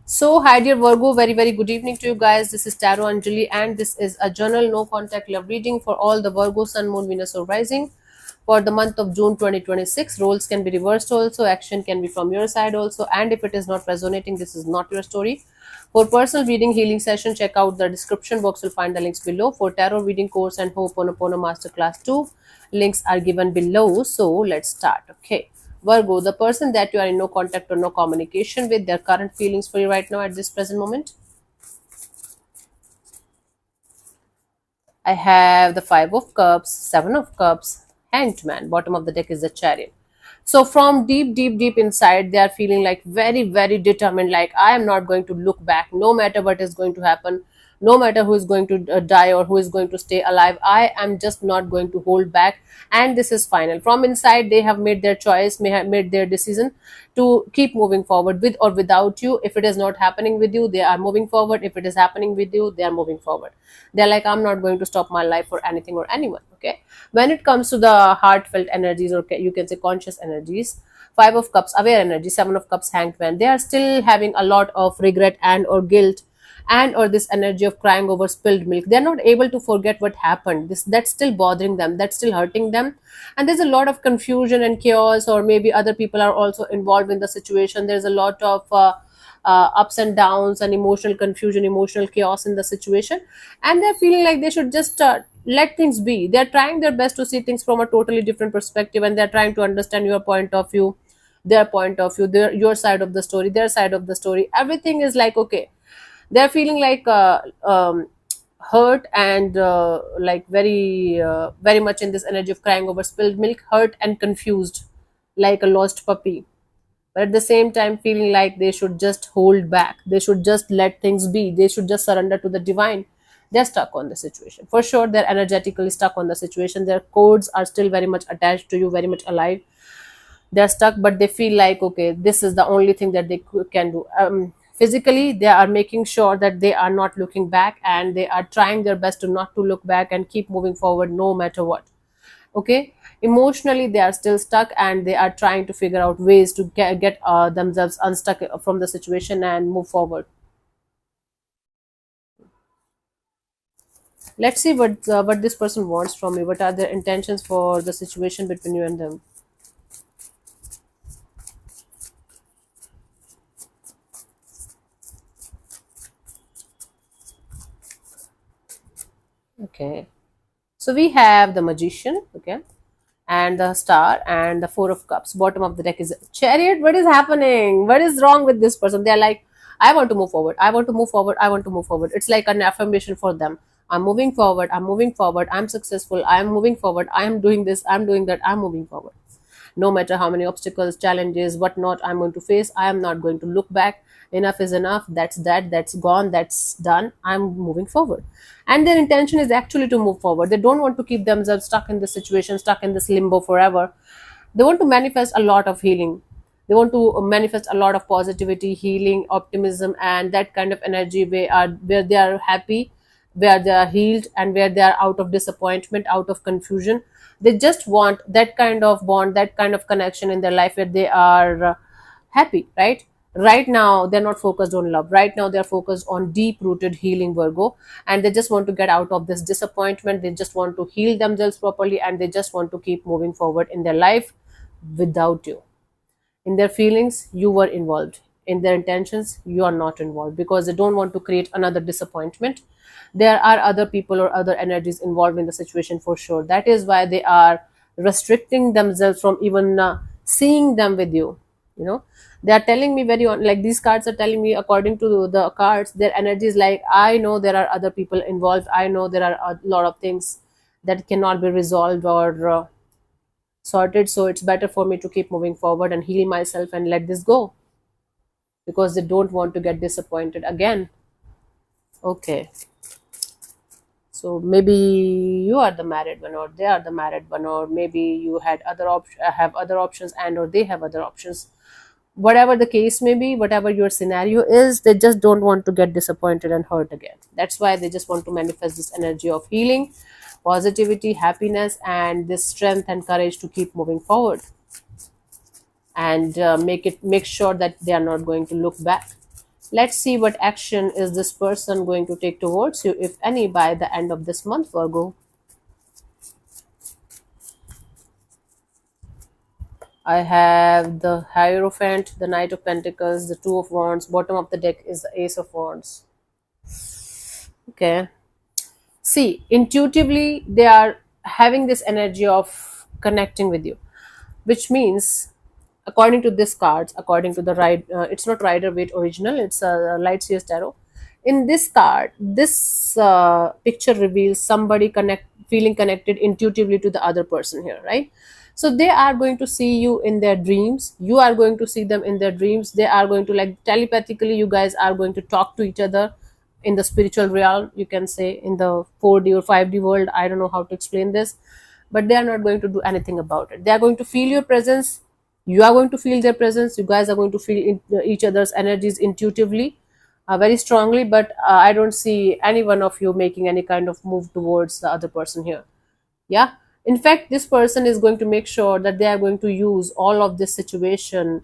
So, hi dear Virgo, very good evening to you guys. This is Tarot Anjali, and this is a journal no contact love reading for all the Virgo, Sun, Moon, Venus, or Rising for the month of June 2026. Roles can be reversed also, action can be from your side also, and if it is not resonating, this is not your story. For personal reading healing session, check out the description box. You'll find the links below. For tarot reading course and Ho'oponopono Masterclass 2, links are given below. So, let's start. Okay. Virgo, the person that you are in no contact or no communication with, their current feelings for you right now at this present moment. I have the Five of Cups, Seven of Cups, Hanged Man. Bottom of the deck is the Chariot. So from deep inside, they are feeling like very determined. Like, I am not going to look back, no matter what is going to happen, no matter who is going to die or who is going to stay alive. I am just not going to hold back, and this is final. From inside, they have made their choice, may have made their decision to keep moving forward with or without you. If it is not happening with you, they are moving forward. If it is happening with you, they are moving forward. They're like, I'm not going to stop my life for anything or anyone. Okay. When it comes to the heartfelt energies, or you can say conscious energies, Five of Cups, aware energy, Seven of Cups, Hanged Man, they are still having a lot of regret and or guilt and or this energy of crying over spilled milk. They're not able to forget what happened. This That's still bothering them, that's still hurting them, and there's a lot of confusion and chaos, or maybe other people are also involved in the situation. There's a lot of ups and downs and emotional confusion, emotional chaos in the situation, and they're feeling like they should just let things be. They're trying their best to see things from a totally different perspective, and they're trying to understand your point of view, their point of view, your side of the story, their side of the story. Everything is like okay. They're feeling like hurt and like very much in this energy of crying over spilled milk, hurt and confused, like a lost puppy, but at the same time feeling like they should just hold back, they should just let things be, they should just surrender to the divine. They're stuck on the situation for sure. They're energetically stuck on the situation. Their codes are still very much attached to you, very much alive. They're stuck, but they feel like okay, this is the only thing that they can do. Physically, they are making sure that they are not looking back, and they are trying their best to not to look back and keep moving forward no matter what. Okay. Emotionally, they are still stuck, and they are trying to figure out ways to get themselves unstuck from the situation and move forward. Let's see what this person wants from me. What are their intentions for the situation between you and them? Okay. So we have the Magician, okay, and the Star and the Four of Cups. Bottom of the deck is Chariot. What is happening? What is wrong with this person? They're like, I want to move forward. I want to move forward. I want to move forward. It's like an affirmation for them. I'm moving forward. I'm moving forward. I'm successful. I'm moving forward. I'm doing this. I'm doing that. I'm moving forward. No matter how many obstacles, challenges, whatnot I'm going to face, I am not going to look back. Enough is enough. That's that. That's gone. That's done. I'm moving forward. And their intention is actually to move forward. They don't want to keep themselves stuck in this situation, stuck in this limbo forever. They want to manifest a lot of healing. They want to manifest a lot of positivity, healing, optimism, and that kind of energy where they are happy, where they are healed, and where they are out of disappointment, out of confusion. They just want that kind of bond, that kind of connection in their life where they are happy, right? Right now they're not focused on love. Right now they're focused on deep rooted healing, Virgo, and they just want to get out of this disappointment. They just want to heal themselves properly, and they just want to keep moving forward in their life without you. In their feelings, you were involved. In their intentions, you are not involved, because they don't want to create another disappointment. There are other people or other energies involved in the situation for sure. That is why they are restricting themselves from even seeing them with you. You know, they are telling me like these cards are telling me, according to the cards, their energy is like, I know there are other people involved. I know there are a lot of things that cannot be resolved or sorted, so it's better for me to keep moving forward and heal myself and let this go, because they don't want to get disappointed again. Okay. So maybe you are the married one, or they are the married one, or maybe you had have other options, and or they have other options. Whatever the case may be, whatever your scenario is, they just don't want to get disappointed and hurt again. That's why they just want to manifest this energy of healing, positivity, happiness, and this strength and courage to keep moving forward, and make sure that they are not going to look back. Let's see what action is this person going to take towards you, if any, by the end of this month, Virgo. I have the Hierophant, the Knight of Pentacles, the Two of Wands. Bottom of the deck is the Ace of Wands. Okay. See, intuitively, they are having this energy of connecting with you, which means, according to this cards, according to the ride, it's not Rider Waite original, it's a Light Seers Tarot. In this card, this picture reveals somebody feeling connected intuitively to the other person here, right? So they are going to see you in their dreams, you are going to see them in their dreams, they are going to, like, telepathically, you guys are going to talk to each other in the spiritual realm, you can say, in the 4D or 5D world. I don't know how to explain this, but they are not going to do anything about it. They are going to feel your presence, you are going to feel their presence, you guys are going to feel each other's energies intuitively, very strongly, but I don't see any one of you making any kind of move towards the other person here. Yeah, in fact, this person is going to make sure that they are going to use all of this situation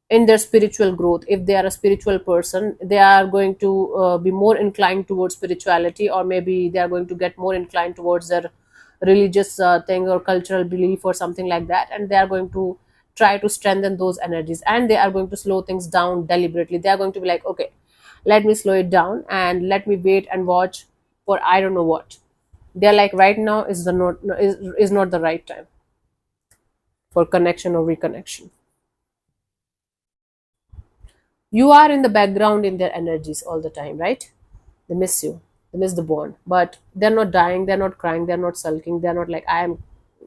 in their spiritual growth. If they are a spiritual person, they are going to be more inclined towards spirituality, or maybe they are going to get more inclined towards their religious thing or cultural belief or something like that, and they are going to try to strengthen those energies, and they are going to slow things down deliberately. They are going to be like, okay, let me slow it down and let me wait and watch for I don't know what. They're like, right now is the not is not the right time for connection or reconnection. You are in the background in their energies all the time, right? They miss you, they miss the bond, but they're not dying, they're not crying, they're not sulking, they're not like, I am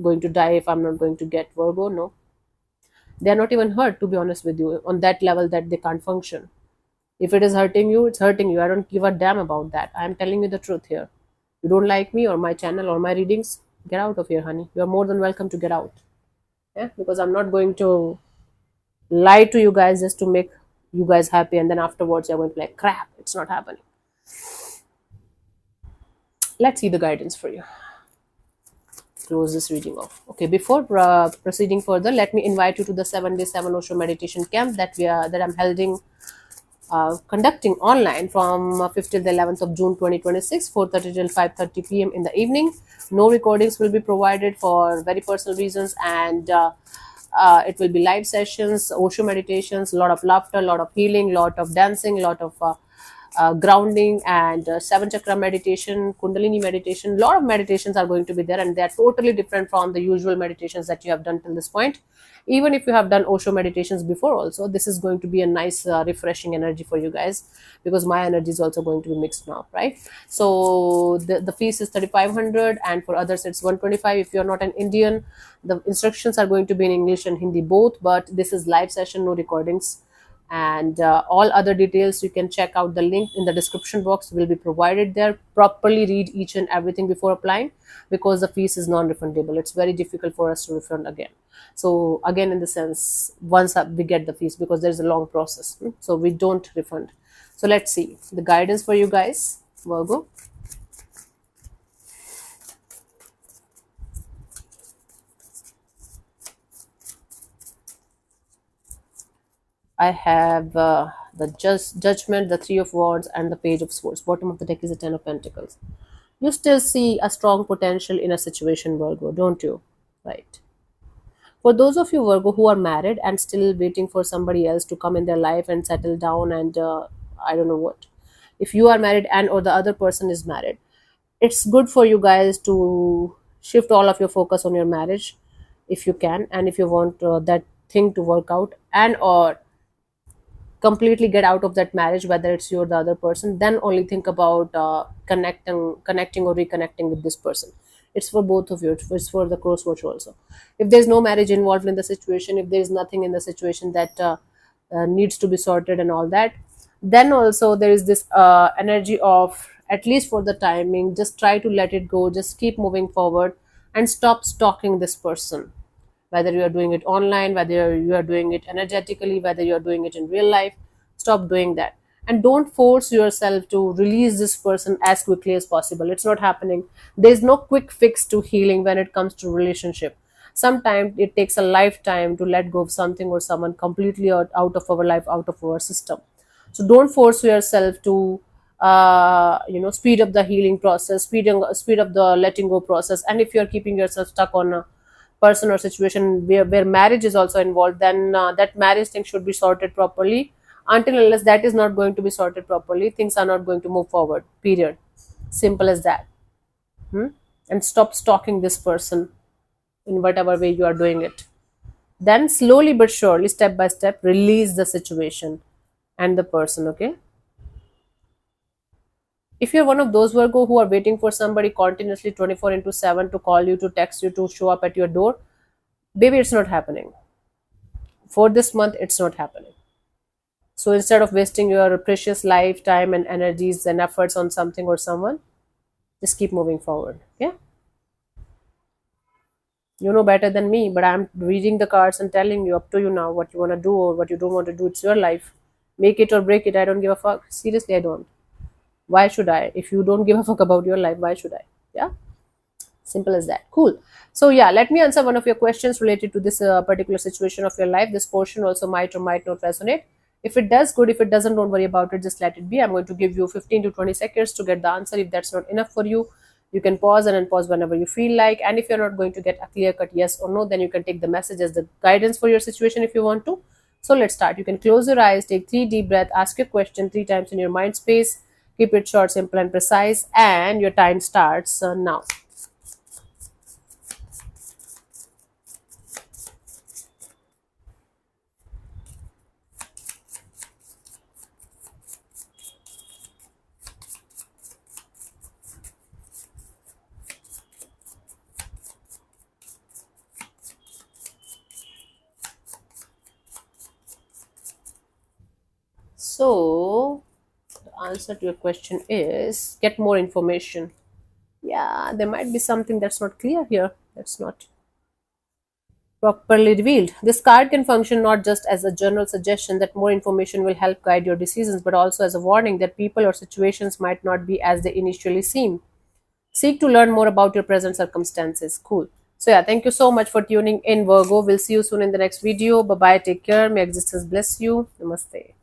going to die if I'm not going to get Virgo. No, they're not even hurt, to be honest with you, on that level that they can't function. If it is hurting you, it's hurting you. I don't give a damn about that. I'm telling you the truth here. You don't like me or my channel or my readings, get out of here, honey. You're more than welcome to get out. Yeah, because I'm not going to lie to you guys just to make you guys happy, and then afterwards you're going to be like, crap, it's not happening. Let's see the guidance for you. Close this reading off. Okay, before proceeding further, let me invite you to the 7-day 7 Osho meditation camp that I'm holding, conducting online from 5th till the 11th of June 2026, 4:30 till 5:30 p.m. in the evening. No recordings will be provided for very personal reasons, and it will be live sessions, Osho meditations, a lot of laughter, a lot of healing, lot of dancing, lot of grounding, and seven chakra meditation, kundalini meditation. A lot of meditations are going to be there, and they are totally different from the usual meditations that you have done till this point. Even if you have done Osho meditations before also, this is going to be a nice refreshing energy for you guys, because my energy is also going to be mixed now, right? So the fees is 3,500, and for others it's 125. If you're not an Indian, the instructions are going to be in English and Hindi both, but this is live session, no recordings. And all other details, you can check out the link in the description box, will be provided there. Properly read each and everything before applying, because the fees is non-refundable. It's very difficult for us to refund again. So again, in the sense, once we get the fees, because there's a long process, so we don't refund. So let's see the guidance for you guys, Virgo. I have the judgment, the Three of Wands, and the Page of Swords. Bottom of the deck is the Ten of Pentacles. You still see a strong potential in a situation, Virgo, don't you? Right. For those of you, Virgo, who are married and still waiting for somebody else to come in their life and settle down, and I don't know what. If you are married and or the other person is married, it's good for you guys to shift all of your focus on your marriage if you can, and if you want that thing to work out, and or completely get out of that marriage, whether it's you or the other person, then only think about connecting or reconnecting with this person. It's for both of you, it's for the cross watch also. If there's no marriage involved in the situation, if there's nothing in the situation that needs to be sorted and all that, then also there is this energy of, at least for the timing, just try to let it go, just keep moving forward, and stop stalking this person, whether you are doing it online, whether you are doing it energetically, whether you are doing it in real life. Stop doing that, and don't force yourself to release this person as quickly as possible. It's not happening. There's no quick fix to healing when it comes to relationship. Sometimes it takes a lifetime to let go of something or someone completely out of our life, out of our system. So don't force yourself to speed up the healing process, speed up the letting go process. And if you're keeping yourself stuck on a person or situation where marriage is also involved, then that marriage thing should be sorted properly. Until unless that is not going to be sorted properly, things are not going to move forward, period. Simple as that. Hmm? And stop stalking this person in whatever way you are doing it. Then slowly but surely, step by step, release the situation and the person. Okay, if you're one of those Virgo who are waiting for somebody continuously 24 into 7 to call you, to text you, to show up at your door, baby, it's not happening. For this month, it's not happening. So instead of wasting your precious life, time, and energies and efforts on something or someone, just keep moving forward. Yeah, you know better than me, but I'm reading the cards and telling you, up to you now, what you want to do or what you don't want to do. It's your life. Make it or break it. I don't give a fuck. Seriously, I don't. Why should I? If you don't give a fuck about your life, why should I? Yeah, simple as that. Cool. So yeah, let me answer one of your questions related to this particular situation of your life. This portion also might or might not resonate. If it does, good. If it doesn't, don't worry about it, just let it be. I'm going to give you 15 to 20 seconds to get the answer. If that's not enough for you, you can pause and unpause whenever you feel like. And if you're not going to get a clear cut yes or no, then you can take the message as the guidance for your situation if you want to. So let's start. You can close your eyes, take 3 deep breaths, ask your question 3 times in your mind space. Keep it short, simple, and precise. And your time starts now. So, the answer to your question is get more information. Yeah, there might be something that's not clear here, that's not properly revealed. This card can function not just as a general suggestion that more information will help guide your decisions, but also as a warning that people or situations might not be as they initially seem. Seek to learn more about your present circumstances. Cool. So, yeah, thank you so much for tuning in, Virgo. We'll see you soon in the next video. Bye bye. Take care. May existence bless you. Namaste.